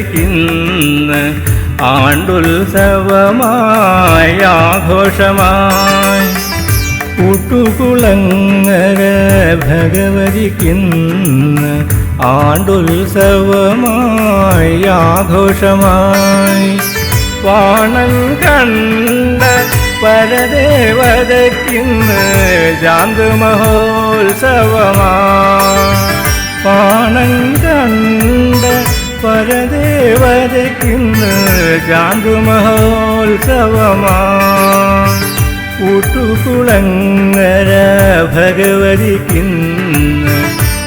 ഭഗവതിക്കിന്ന് ആണ്ടുത്സവമായി ആഘോഷമായി. കൂട്ടുകുളങ്ങര ഭഗവതിക്കിന്ന് ആണ്ടുത്സവമായി ആഘോഷമായി. വാണം കണ്ട പരദേവതയ്ക്കിന്ന് ജാന്തു മഹോത്സവമായി. വാണം കണ്ട പരദേവതയ്ക്കിന്ന് ജാന്തു മഹോത്സവമായി. കൂട്ടുകുളങ്ങര ഭഗവതിക്കിന്ന്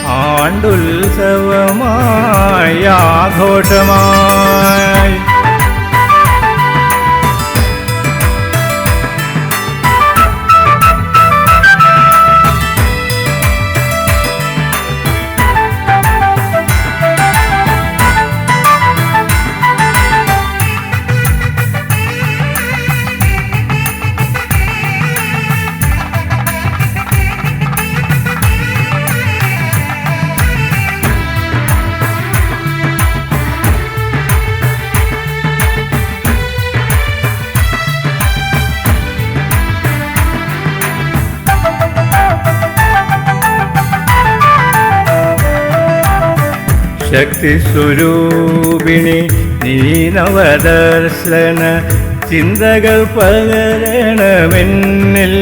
ആണ്ടുത്സവമായി ആഘോഷമായി. ശക്തിസ്വരൂപിണി നീ നവദർശന ചിന്തകൾ പകരണമെന്നിൽ.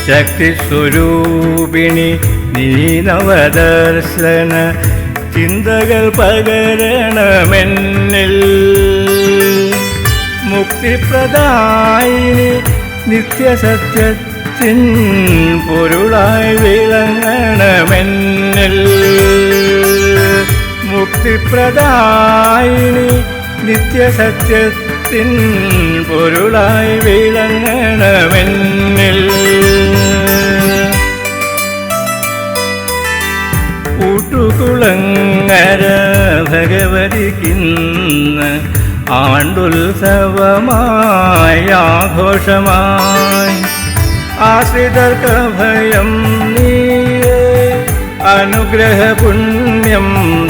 ശക്തിസ്വരൂപിണി നീ നവദർശന ചിന്തകൾ പകരണമെന്നിൽ. മുക്തിപ്രദായിനി നിത്യസത്യത്തിൻ പൊരുളായി വിളങ്ങണമെന്നിൽ. മുക്തിപ്രദായിനി നിത്യസത്യത്തിൻ പൊരുളായി വിളങ്ങണമെന്നിൽ. കൂട്ടുകുളങ്ങര ഭഗവതിക്കിന്ന് ആണ്ടുത്സവമായി ആഘോഷമായി. ആശ്രിതർക്കഭയം നീയേ അനുഗ്രഹപുണ്യം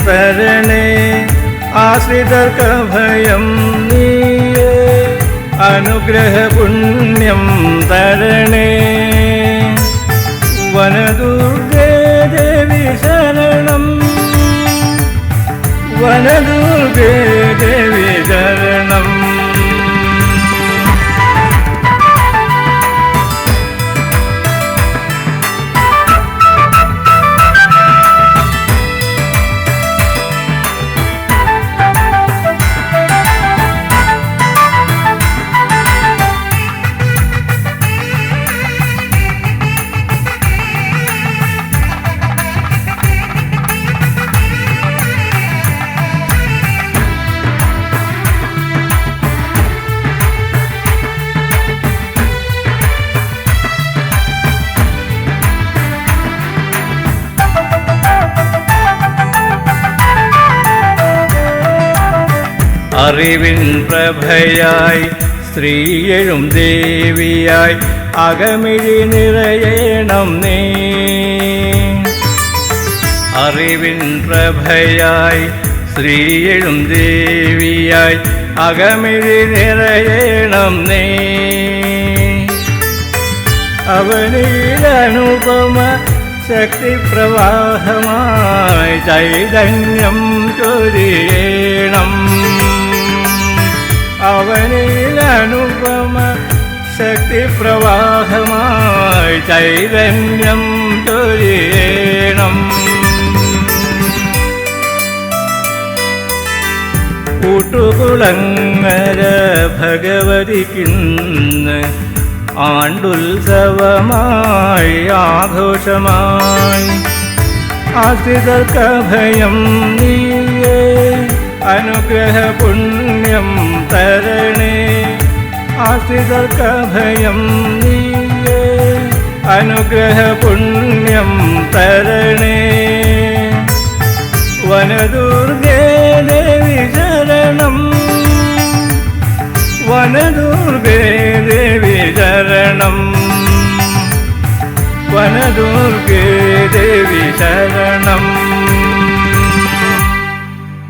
തരണേ. ആശ്രിതർക്കഭയം നീയേ അനുഗ്രഹപുണ്യം തരണേ. വനദുർഗേ ദേവി ശരണം. വനദുർഗേ ദേവി ശരണം. അറിവിൻ പ്രഭയായി സ്ത്രീയെഴും ദേവിയായി അകമിഴി നിറയണം നീ. അറിവിൻ പ്രഭയായി സ്ത്രീയെഴും ദേവിയായി അകമിഴി നിറയണം നീ. അവനിലനുപമ ശക്തിപ്രവാഹമായി ചൈതന്യം ചൊരിയണം. അവനിലനുപമ ശക്തിപ്രവാഹമായി ചൈതന്യം ചൊരിയണം. കൂട്ടുകുളങ്ങര ഭഗവതിക്കിന്ന് ആണ്ടുത്സവമായി ആഘോഷമായി. ആശ്രിതർക്കഭയം നീയേ അനുഗ്രഹപുണ്യം തരണേ. ആശ്രിതർക്കഭയം നീയേ അനുഗ്രഹപുണ്യം തരണേ. വനദുർഗേ ദേവി ശരണം. വനദുർഗേ ദേവി ശരണം. വനദുർഗേ ദേവി ശരണം.